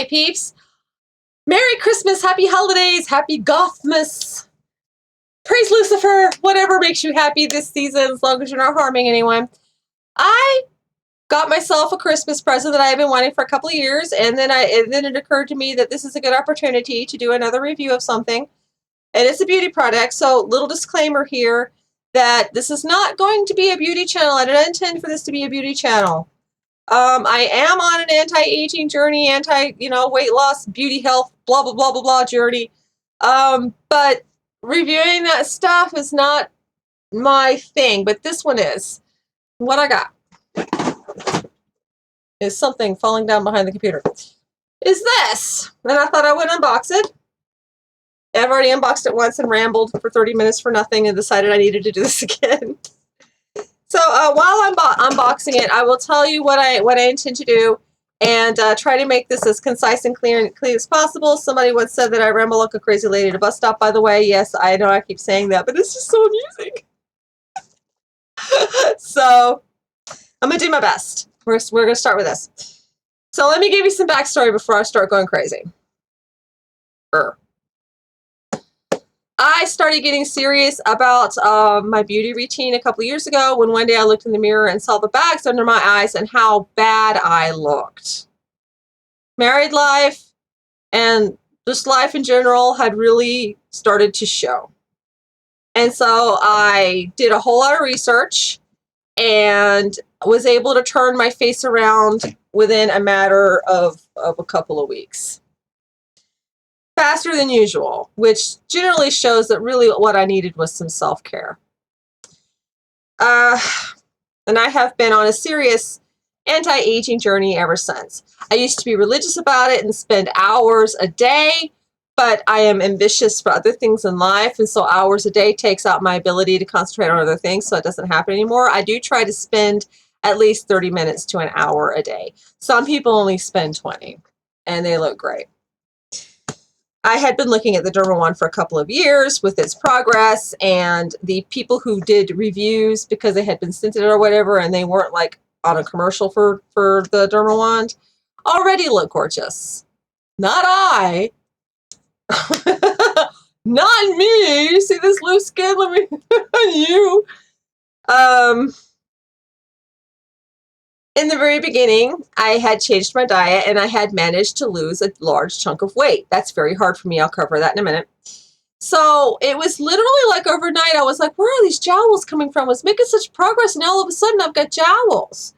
Hi, peeps. Merry Christmas, Happy Holidays, Happy Gothmas. Praise Lucifer, whatever makes you happy this season, as long as you're not harming anyone. I got myself a Christmas present that I have been wanting for a couple of years, and then it occurred to me that this is a good opportunity to do another review of something, and it's a beauty product. So, little disclaimer here that this is not going to be a beauty channel. I didn't intend for this to be a beauty channel. I am on an anti-aging journey, weight loss, beauty health, blah, blah, blah, blah, blah journey. But reviewing that stuff is not my thing, but this one is. What I got is something falling down behind the computer. Is this. And I thought I would unbox it. I've already unboxed it once and rambled for 30 minutes for nothing and decided I needed to do this again. So while I'm unboxing it, I will tell you what I intend to do and try to make this as concise and clear as possible. Somebody once said that I ramble like a crazy lady at a bus stop, by the way. Yes, I know I keep saying that, but it's just so amusing. So I'm going to do my best. We're going to start with this. So let me give you some backstory before I start going crazy. I started getting serious about my beauty routine a couple of years ago when one day I looked in the mirror and saw the bags under my eyes and how bad I looked. Married life and just life in general had really started to show. And so I did a whole lot of research and was able to turn my face around within a matter of a couple of weeks. Faster than usual, which generally shows that really what I needed was some self-care. And I have been on a serious anti-aging journey ever since. I used to be religious about it and spend hours a day, but I am ambitious for other things in life, and so hours a day takes out my ability to concentrate on other things, so it doesn't happen anymore. I do try to spend at least 30 minutes to an hour a day. Some people only spend 20, and they look great. I had been looking at the Dermawand for a couple of years with its progress, and the people who did reviews because they had been scented or whatever and they weren't like on a commercial for the Dermawand already look gorgeous. Not I. Not me. You see this loose skin? Let me you. In the very beginning, I had changed my diet and I had managed to lose a large chunk of weight. That's very hard for me. I'll cover that in a minute. So it was literally like overnight, I was like, where are these jowls coming from? I was making such progress and all of a sudden I've got jowls.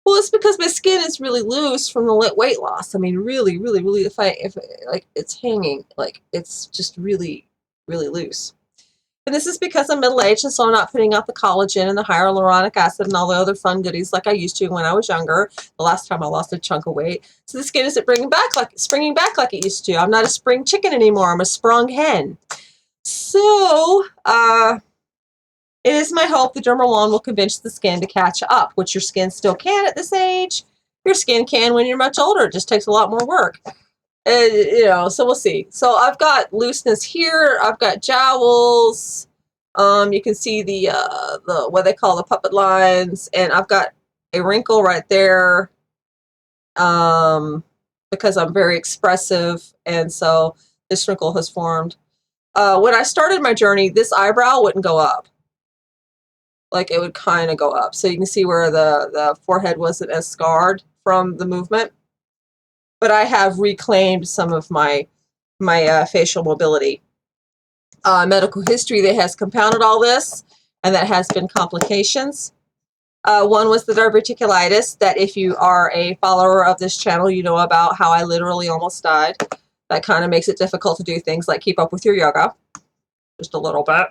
Well, it's because my skin is really loose from the weight loss. I mean, really, really, really, if like it's hanging, like it's just really, really loose. And this is because I'm middle-aged, and so I'm not putting out the collagen and the hyaluronic acid and all the other fun goodies like I used to when I was younger. The last time I lost a chunk of weight. So the skin isn't springing back like it used to. I'm not a spring chicken anymore. I'm a sprung hen. So, it is my hope the Dermawand will convince the skin to catch up, which your skin still can at this age. Your skin can when you're much older. It just takes a lot more work. So we'll see. So I've got looseness here. I've got jowls. You can see the what they call the puppet lines, and I've got a wrinkle right there. Because I'm very expressive, and so this wrinkle has formed. When I started my journey, this eyebrow wouldn't go up. Like it would kind of go up. So you can see where the forehead wasn't as scarred from the movement. But I have reclaimed some of my facial mobility. Medical history that has compounded all this, and that has been complications. One was the diverticulitis, that if you are a follower of this channel, you know about how I literally almost died. That kind of makes it difficult to do things like keep up with your yoga. Just a little bit.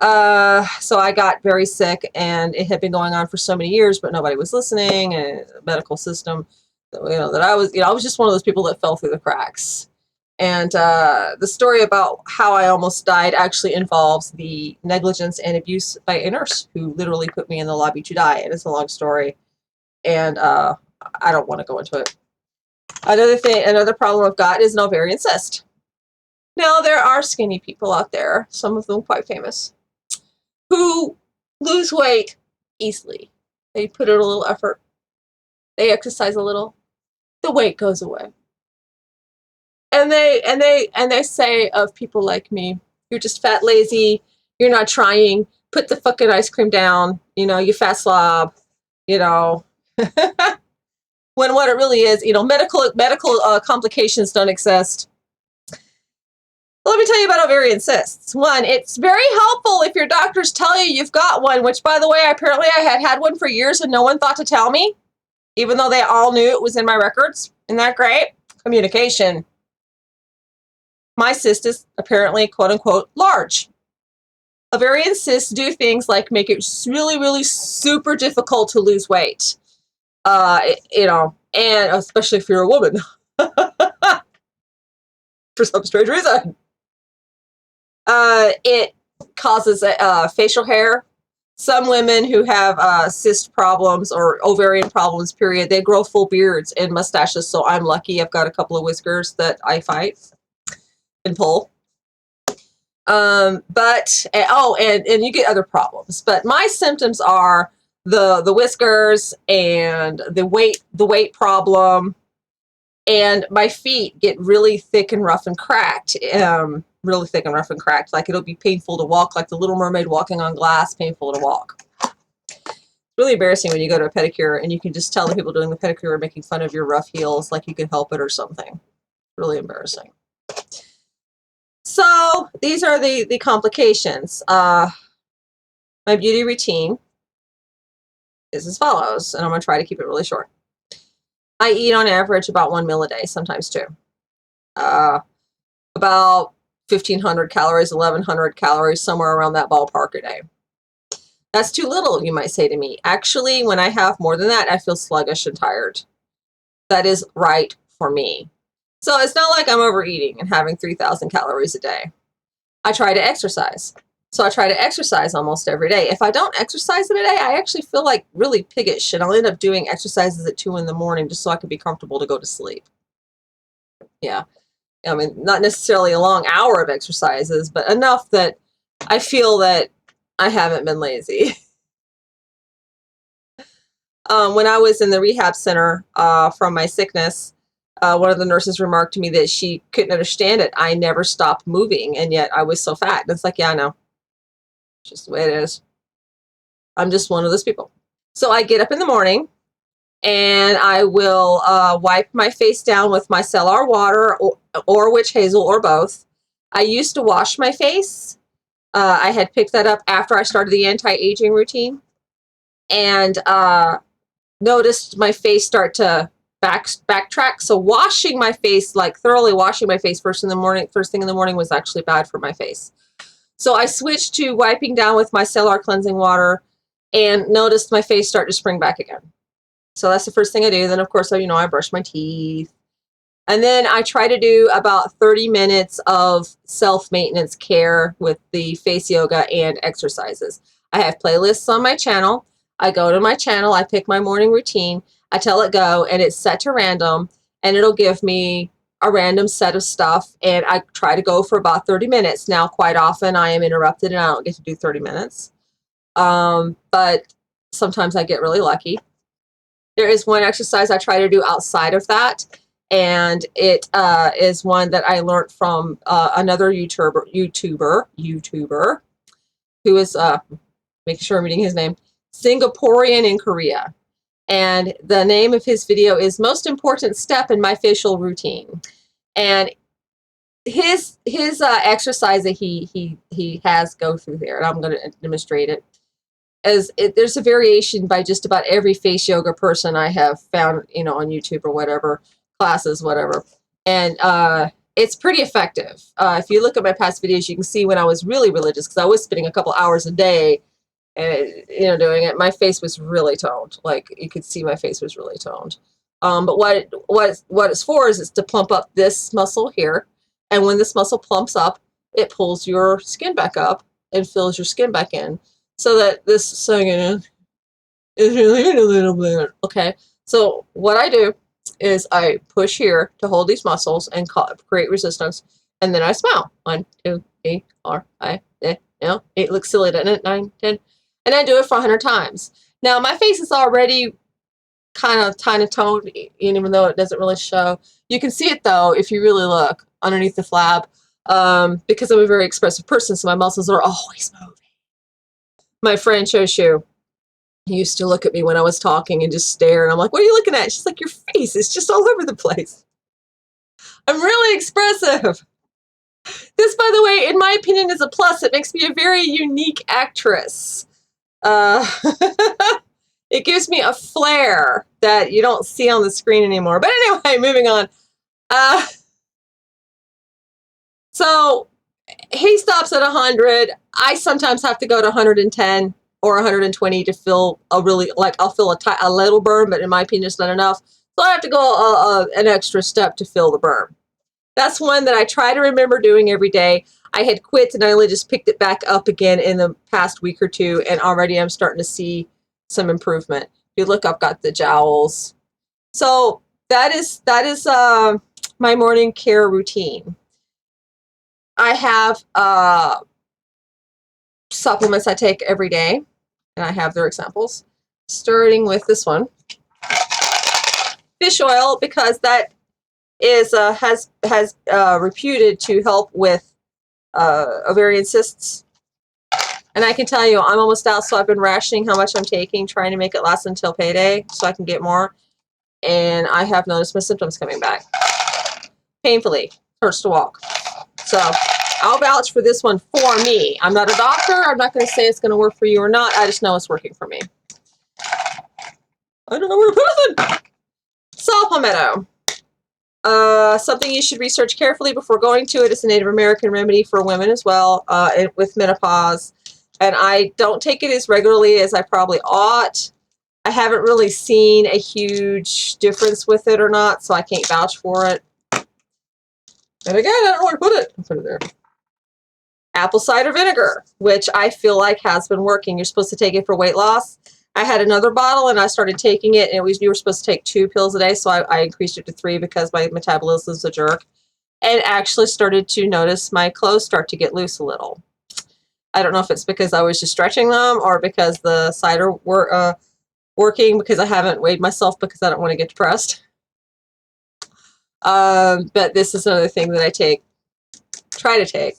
So I got very sick, and it had been going on for so many years, but nobody was listening, and the medical system, that I was just one of those people that fell through the cracks. And the story about how I almost died actually involves the negligence and abuse by a nurse who literally put me in the lobby to die. And it's a long story, and I don't want to go into it. Another problem I've got is an ovarian cyst. Now, there are skinny people out there, some of them quite famous, who lose weight easily. They put in a little effort. They exercise a little. the weight goes away. And they say of people like me, you're just fat, lazy, you're not trying, put the fucking ice cream down, you know, you fat slob, you know. When what it really is, you know, medical complications don't exist. Let me tell you about ovarian cysts. One, it's very helpful if your doctors tell you you've got one, which, by the way, apparently I had one for years and no one thought to tell me, even though they all knew it was in my records. Isn't that great? Communication. My cyst is apparently, quote unquote, large. Ovarian cysts do things like make it really, really super difficult to lose weight. You know, and especially if you're a woman. For some strange reason. It causes facial hair. Some women who have cyst problems or ovarian problems, period, they grow full beards and mustaches. So I'm lucky. I've got a couple of whiskers that I fight and pull. But and you get other problems. But my symptoms are the whiskers and the weight problem, and my feet get really thick and rough and cracked. Really thick and rough and cracked. Like it'll be painful to walk, like the Little Mermaid walking on glass, painful to walk. It's really embarrassing when you go to a pedicure and you can just tell the people doing the pedicure are making fun of your rough heels like you can help it or something. Really embarrassing. So these are the complications. My beauty routine is as follows, and I'm going to try to keep it really short. I eat on average about 1 meal a day, sometimes 2. About 1,500 calories, 1,100 calories, somewhere around that ballpark a day. That's too little, you might say to me. Actually, when I have more than that, I feel sluggish and tired. That is right for me. So it's not like I'm overeating and having 3,000 calories a day. I try to exercise. So I try to exercise almost every day. If I don't exercise in a day, I actually feel like really piggish, and I'll end up doing exercises at 2 in the morning just so I can be comfortable to go to sleep. Yeah. I mean, not necessarily a long hour of exercises, but enough that I feel that I haven't been lazy. When I was in the rehab center from my sickness, one of the nurses remarked to me that she couldn't understand it. I never stopped moving, and yet I was so fat. And it's like, yeah, I know. It's just the way it is. I'm just one of those people. So I get up in the morning, and I will wipe my face down with micellar water or witch hazel or both. I used to wash my face. I had picked that up after I started the anti-aging routine, and noticed my face start to backtrack. So washing my face, like thoroughly washing my face first thing in the morning was actually bad for my face. So I switched to wiping down with micellar cleansing water and noticed my face start to spring back again. So that's the first thing I do. Then, of course, you know, I brush my teeth. And then I try to do about 30 minutes of self-maintenance care with the face yoga and exercises. I have playlists on my channel. I go to my channel, I pick my morning routine, I tell it go, and it's set to random, and it'll give me a random set of stuff, and I try to go for about 30 minutes. Now, quite often I am interrupted and I don't get to do 30 minutes. But sometimes I get really lucky. There is one exercise I try to do outside of that, and it is one that I learned from another YouTuber who is, making sure I'm reading his name, Singaporean in Korea. And the name of his video is Most Important Step in My Facial Routine. And his exercise that he has go through there, and I'm going to demonstrate it. There's a variation by just about every face yoga person I have found, you know, on YouTube or whatever, classes, whatever. And it's pretty effective. If you look at my past videos, you can see when I was really religious, because I was spending a couple hours a day and, you know, doing it, my face was really toned. Like, you could see my face was really toned. But what it's for is it's to plump up this muscle here. And when this muscle plumps up, it pulls your skin back up and fills your skin back in. So that this second is really a little bit. Okay. So what I do is I push here to hold these muscles and create resistance. And then I smile. 1, 2, 3, 4, 5, 6, 7, 8. Looks silly, doesn't it? 9, 10. And I do it for 100 times. Now, my face is already kind of tiny toned, even though it doesn't really show. You can see it though if you really look underneath the flab, because I'm a very expressive person, so my muscles are always moving. My friend Shoshu used to look at me when I was talking and just stare, and I'm like, what are you looking at? She's like, your face is just all over the place. I'm really expressive. This, by the way, in my opinion, is a plus. It makes me a very unique actress. It gives me a flair that you don't see on the screen anymore. But anyway, moving on. So he stops at 100. I sometimes have to go to 110 or 120 to feel a really, like, I'll feel a little burn, but in my opinion, it's not enough. So I have to go an extra step to feel the burn. That's one that I try to remember doing every day. I had quit and I only just picked it back up again in the past week or two, and already I'm starting to see some improvement. If you look, I've got the jowls. So that is my morning care routine. I have supplements I take every day, and I have their examples, starting with this one, fish oil, because that is has reputed to help with ovarian cysts. And I can tell you, I'm almost out, so I've been rationing how much I'm taking, trying to make it last until payday so I can get more. And I have noticed my symptoms coming back. Painfully. Hurts to walk. So I'll vouch for this one for me. I'm not a doctor. I'm not going to say it's going to work for you or not. I just know it's working for me. I don't know where to put it. Saw palmetto. Something you should research carefully before going to it. It's a Native American remedy for women as well, with menopause. And I don't take it as regularly as I probably ought. I haven't really seen a huge difference with it or not, so I can't vouch for it. And again, I don't know where to put it. I'll put it there. Apple cider vinegar, which I feel like has been working. You're supposed to take it for weight loss. I had another bottle and I started taking it, and you were supposed to take 2 pills a day, so I increased it to 3 because my metabolism is a jerk, and actually started to notice my clothes start to get loose a little. I don't know if it's because I was just stretching them or because the cider were working, because I haven't weighed myself because I don't want to get depressed. But this is another thing that I try to take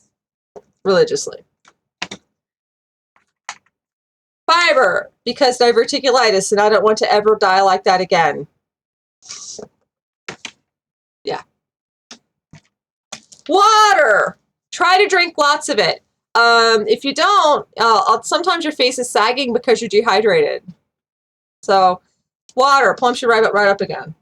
religiously. Fiber, because diverticulitis, and I don't want to ever die like that again. Yeah. Water. Try to drink lots of it. If you don't, sometimes your face is sagging because you're dehydrated. So water plumps you right up again.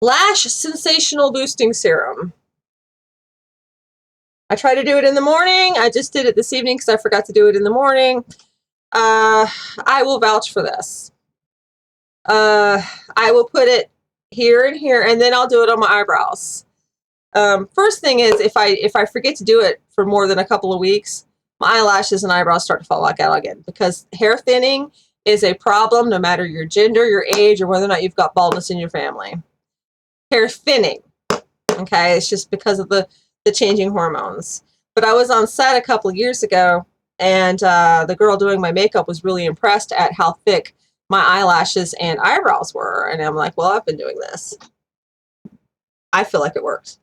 Lash sensational boosting serum. I try to do it in the morning. I just did it this evening because I forgot to do it in the morning. I will vouch for this. I will put it here and here, and then I'll do it on my eyebrows. First thing is, if I forget to do it for more than a couple of weeks, my eyelashes and eyebrows start to fall back out again, because hair thinning is a problem no matter your gender, your age, or whether or not you've got baldness in your family. Hair thinning, okay? It's just because of the changing hormones. But I was on set a couple of years ago, and the girl doing my makeup was really impressed at how thick my eyelashes and eyebrows were. And I'm like, well, I've been doing this. I feel like it works.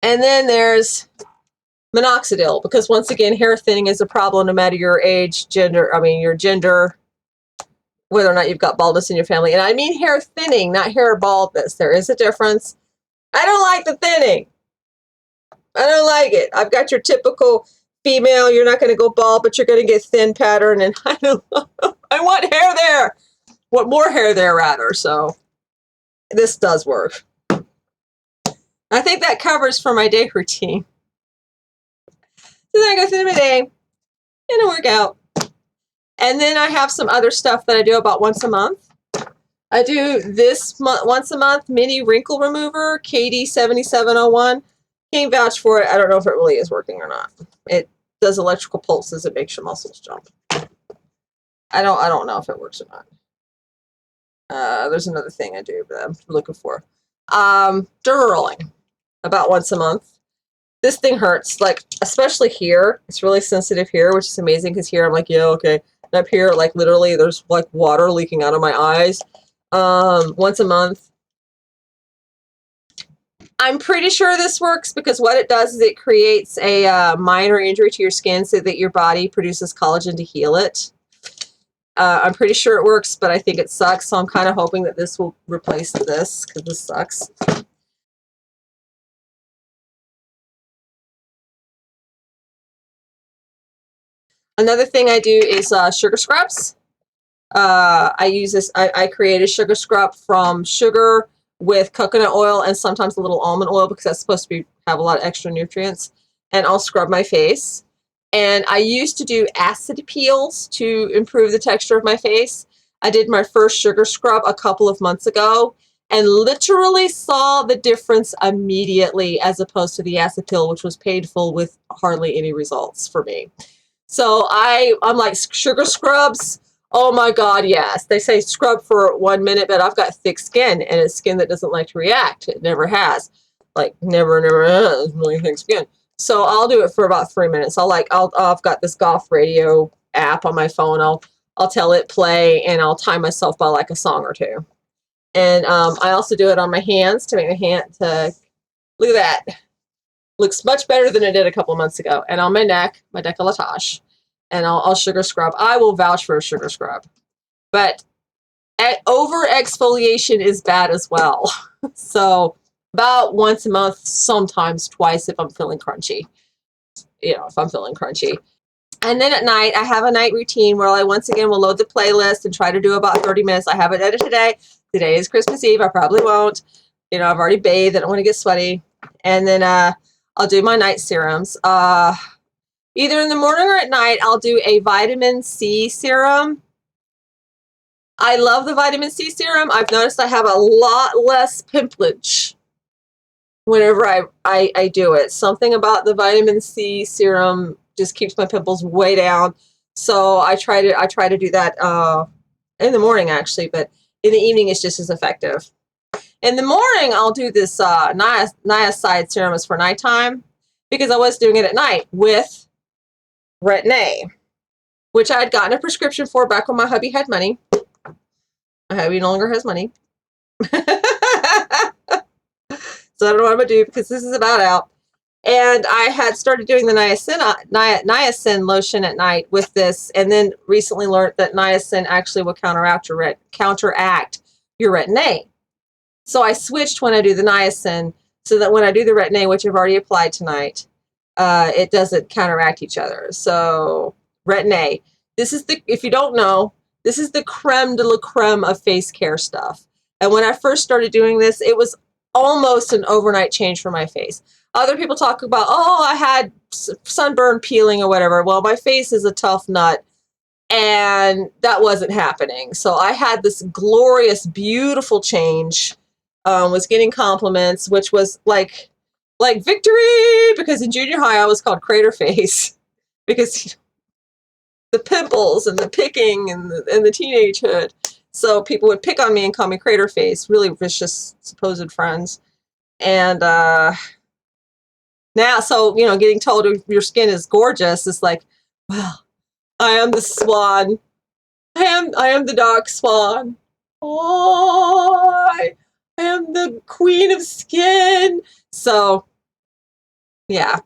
And then there's minoxidil, because once again, hair thinning is a problem no matter your age, your gender, whether or not you've got baldness in your family. And I mean hair thinning, not hair baldness. There is a difference. I don't like the thinning. I don't like it. I've got your typical female, you're not going to go bald, but you're going to get thin pattern, and I want hair there. Want more hair there, rather. So this does work. I think that covers for my day routine. So then I go through my day and I work out. And then I have some other stuff that I do about once a month. I do this once a month mini wrinkle remover, KD7701. Can't vouch for it. I don't know if it really is working or not. It does electrical pulses. It makes your muscles jump. I don't know if it works or not. There's another thing I do that I'm looking for. Derma rolling about once a month. This thing hurts, like, especially here. It's really sensitive here, which is amazing because here I'm like, yeah, okay. And up here, like, literally, there's like water leaking out of my eyes. Once a month. I'm pretty sure this works because what it does is it creates a minor injury to your skin so that your body produces collagen to heal it. I'm pretty sure it works, but I think it sucks, so I'm kind of hoping that this will replace this because this sucks. Another thing I do is sugar scrubs. I use this, I create a sugar scrub from sugar with coconut oil and sometimes a little almond oil because that's supposed to have a lot of extra nutrients. And I'll scrub my face. And I used to do acid peels to improve the texture of my face. I did my first sugar scrub a couple of months ago and literally saw the difference immediately as opposed to the acid peel, which was painful with hardly any results for me. So I'm like, sugar scrubs, oh my God, yes. They say scrub for 1 minute, but I've got thick skin and it's skin that doesn't like to react. It never has. Like never has really thick skin. So I'll do it for about 3 minutes. I've got this golf radio app on my phone. I'll tell it play and I'll time myself by like a song or two. And I also do it on my hands to make my hand to, look at that. Looks much better than it did a couple months ago. And on my neck, my décolletage. And I'll sugar scrub. I will vouch for a sugar scrub. But over exfoliation is bad as well. So about once a month, sometimes twice if I'm feeling crunchy. You know, if I'm feeling crunchy. And then at night, I have a night routine where I once again will load the playlist and try to do about 30 minutes. I haven't edited today. Today is Christmas Eve. I probably won't. You know, I've already bathed. I don't want to get sweaty. And then I'll do my night serums. Either in the morning or at night, I'll do a vitamin C serum. I love the vitamin C serum. I've noticed I have a lot less pimplage whenever I do it. Something about the vitamin C serum just keeps my pimples way down. So I try to do that in the morning actually, but in the evening it's just as effective. In the morning I'll do this niacin serum is for nighttime because I was doing it at night with Retin-A, which I had gotten a prescription for back when my hubby had money. My hubby no longer has money. So I don't know what I'm going to do because this is about out. And I had started doing the niacin lotion at night with this, and then recently learned that niacin actually will counteract your Retin-A. So I switched when I do the niacin so that when I do the Retin-A, which I've already applied tonight, it doesn't counteract each other. So Retin-A, this is the, if you don't know, this is the creme de la creme of face care stuff. And when I first started doing this, it was almost an overnight change for my face. Other people talk about, oh, I had sunburn peeling or whatever. Well, my face is a tough nut, and that wasn't happening. So I had this glorious, beautiful change. Was getting compliments, which was like victory, because in junior high I was called crater face because the pimples and the picking and the teenagehood. So people would pick on me and call me crater face, really vicious supposed friends. And now, so, you know, getting told your skin is gorgeous is like, well, I am the swan. I am the dark swan. Oh, I am the queen of skin. So, yeah,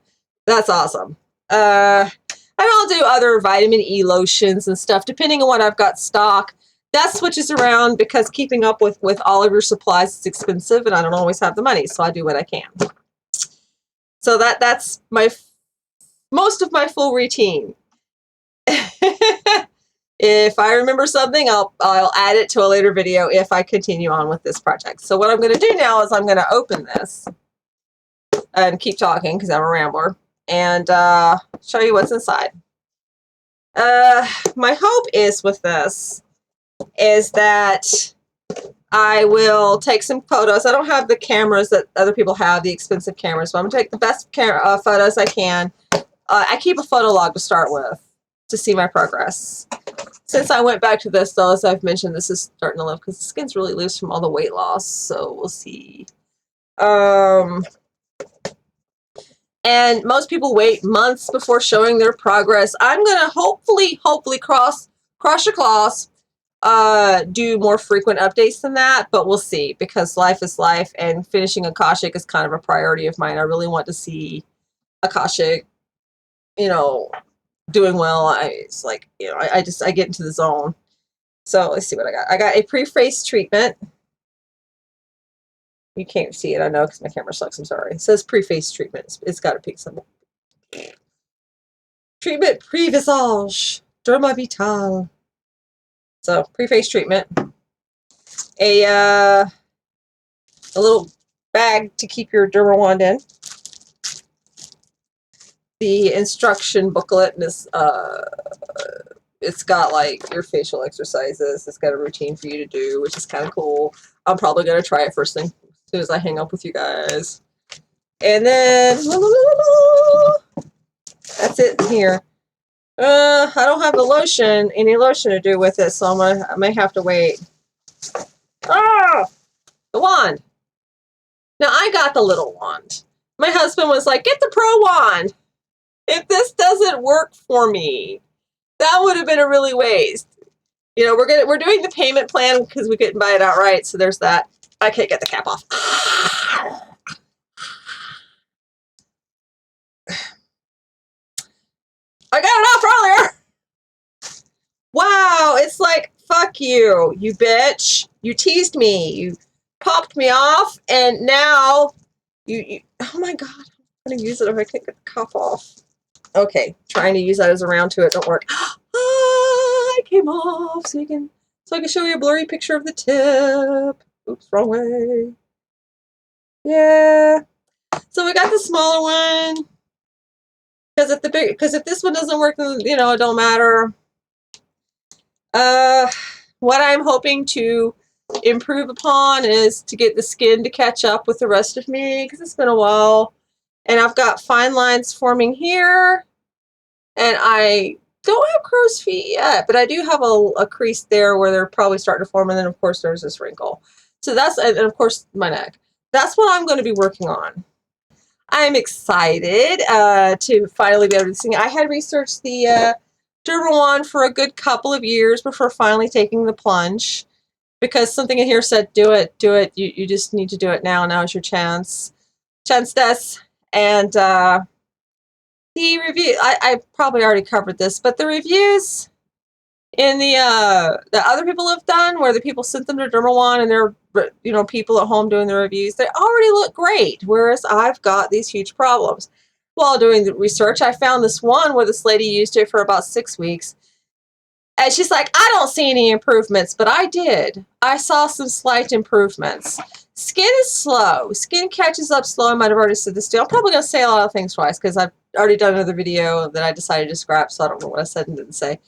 that's awesome. And I'll do other vitamin E lotions and stuff, depending on what I've got stock. That switches around because keeping up with all of your supplies is expensive, and I don't always have the money, so I do what I can. So that's most of my full routine. If I remember something, I'll add it to a later video if I continue on with this project. So what I'm going to do now is I'm going to open this and keep talking because I'm a rambler, and show you what's inside. My hope is with this is that I will take some photos. I don't have the cameras that other people have, the expensive cameras, but I'm going to take the best photos I can. I keep a photo log to start with to see my progress. Since I went back to this, though, as I've mentioned, this is starting to lift because the skin's really loose from all the weight loss, so we'll see. And most people wait months before showing their progress. I'm gonna hopefully cross your claws, do more frequent updates than that, but we'll see, because life is life, and finishing Akashic is kind of a priority of mine. I really want to see Akashic, doing well. It's like, I get into the zone. So let's see what I got. I got a pre-face treatment. You can't see it, I know, because my camera sucks. I'm sorry. It says pre-face treatment. It's got a pink symbol. Treatment pre-visage. Dermawand. So pre-face treatment. A little bag to keep your Dermawand in. The instruction booklet is it's got like your facial exercises. It's got a routine for you to do, which is kind of cool. I'm probably gonna try it first thing as soon as I hang up with you guys. And then that's it here. I don't have any lotion to do with it, so I may have to wait. Ah, the wand. Now I got the little wand. My husband was like, "Get the pro wand. If this doesn't work for me, that would have been a really waste." We're doing the payment plan because we couldn't buy it outright, so there's that. I can't get the cap off. I got it off earlier. Wow, it's like, fuck you, you bitch. You teased me. You popped me off, and now you oh my god, I'm gonna use it if I can't get the cap off. Okay, trying to use that as a round to it, don't work. It came off so I can show you a blurry picture of the tip. Oops, wrong way. Yeah. So we got the smaller one. Because if this one doesn't work, then it don't matter. What I'm hoping to improve upon is to get the skin to catch up with the rest of me, because it's been a while. And I've got fine lines forming here. And I don't have crow's feet yet, but I do have a crease there where they're probably starting to form. And then, of course, there's this wrinkle. So and of course, my neck. That's what I'm going to be working on. I'm excited to finally be able to sing. I had researched the Dermawand for a good couple of years before finally taking the plunge, because something in here said, do it. You just need to do it now. Now is your chance. Chance des. And the review, I probably already covered this, but the reviews in the other people have done, where the people sent them to Dermawand and they're people at home doing the reviews, they already look great, whereas I've got these huge problems. While doing the research, I found this one where this lady used it for about 6 weeks, and she's like, I don't see any improvements, but I did. I saw some slight improvements. Skin is slow. Skin catches up slow. I might have already said this too. I'm probably going to say a lot of things twice because I've already done another video that I decided to scrap, so I don't know what I said and didn't say.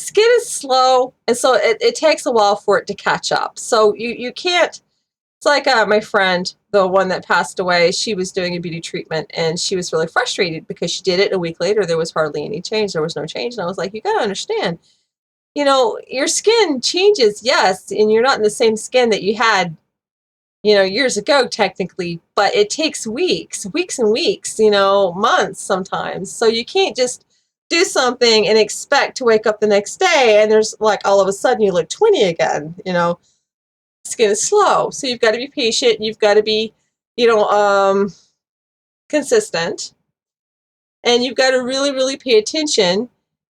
Skin is slow, and so it takes a while for it to catch up. So you can't. It's like my friend, the one that passed away, she was doing a beauty treatment, and she was really frustrated because she did it, and a week later there was hardly any change. There was no change, and I was like, you got to understand, your skin changes, yes, and you're not in the same skin that you had, years ago, technically, but it takes weeks and weeks, months sometimes. So you can't just do something and expect to wake up the next day and there's like all of a sudden you look 20 again. Skin is slow, so you've got to be patient. You've got to be, consistent, and you've got to really, really pay attention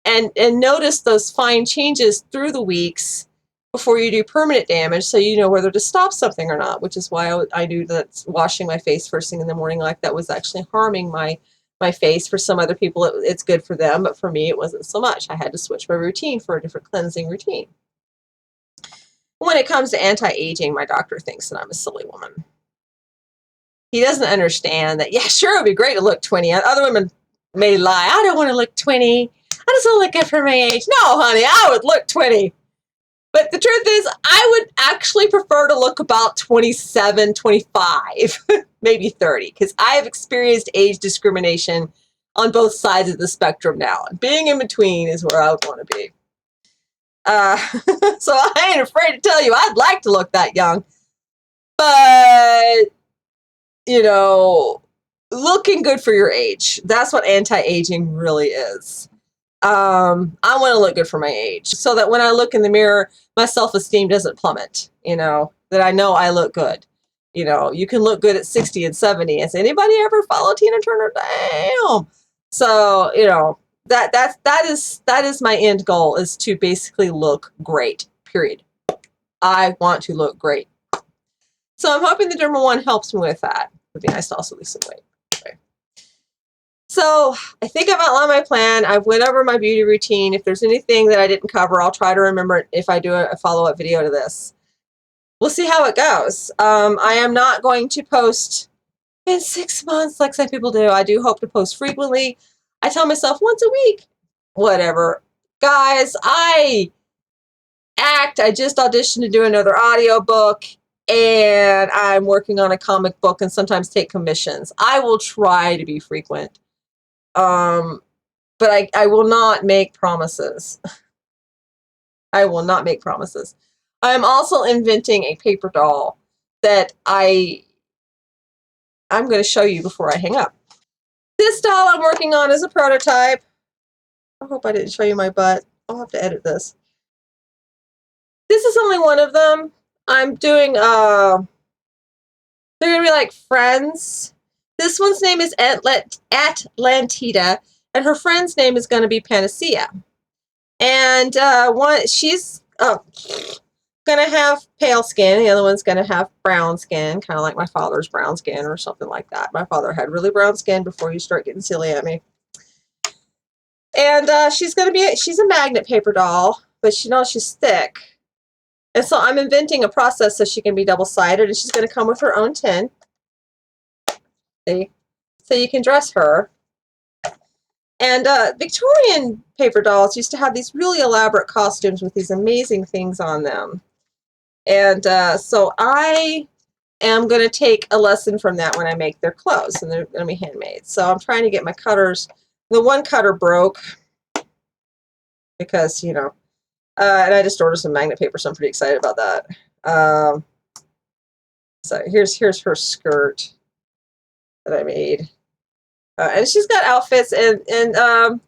and notice those fine changes through the weeks before you do permanent damage, so you know whether to stop something or not. Which is why I knew that washing my face first thing in the morning like that was actually harming my face. For some other people, it's good for them, but for me, it wasn't so much. I had to switch my routine for a different cleansing routine. When it comes to anti-aging, my doctor thinks that I'm a silly woman. He doesn't understand that, yeah, sure, it would be great to look 20. Other women may lie. I don't want to look 20. I just want to look good for my age. No, honey, I would look 20. But the truth is, I would actually prefer to look about 27, 25, maybe 30, because I have experienced age discrimination on both sides of the spectrum now. And being in between is where I would want to be. So I ain't afraid to tell you, I'd like to look that young. But, looking good for your age. That's what anti-aging really is. I want to look good for my age so that when I look in the mirror, my self-esteem doesn't plummet, you know, that I know I look good. You know, you can look good at 60 and 70. Has anybody ever followed Tina Turner? Damn. So, you know, that is my end goal, is to basically look great, period. I want to look great. So I'm hoping the Dermawand helps me with that. It would be nice to also lose some weight. Okay. So I think I've outlined my plan. I've went over my beauty routine. If there's anything that I didn't cover, I'll try to remember it if I do a follow-up video to this. We'll see how it goes. I am not going to post in 6 months like some people do. I do hope to post frequently. I tell myself once a week. Whatever. Guys, I just auditioned to do another audiobook, and I'm working on a comic book and sometimes take commissions. I will try to be frequent. But I will not make promises. I will not make promises. I'm also inventing a paper doll that I'm going to show you before I hang up. This doll I'm working on is a prototype. I hope I didn't show you my butt. I'll have to edit this. This is only one of them. I'm doing, they're going to be like friends. This one's name is Atlantida, and her friend's name is going to be Panacea. And she's going to have pale skin. The other one's going to have brown skin, kind of like my father's brown skin or something like that. My father had really brown skin before you start getting silly at me. And she's a magnet paper doll, but she knows she's thick. And so I'm inventing a process so she can be double-sided, and she's going to come with her own tin. See? So you can dress her. And Victorian paper dolls used to have these really elaborate costumes with these amazing things on them. And so I am going to take a lesson from that when I make their clothes, and they're going to be handmade. So I'm trying to get my cutters. The one cutter broke because, you know, and I just ordered some magnet paper, so I'm pretty excited about that. So here's her skirt that I made. And she's got outfits, and so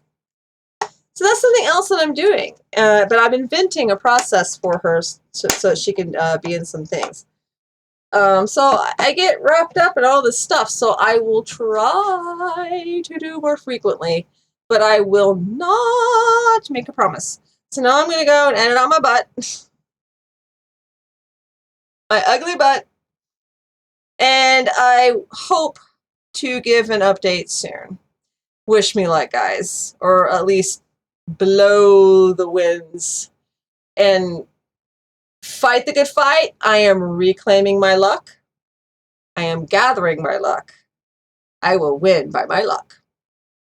that's something else that I'm doing. But I'm inventing a process for her so she can be in some things. So I get wrapped up in all this stuff, so I will try to do more frequently, but I will not make a promise. So now I'm going to go and edit on my butt. My ugly butt. And I hope to give an update soon. Wish me luck, guys. Or at least blow the winds and fight the good fight. I am reclaiming my luck. I am gathering my luck. I will win by my luck.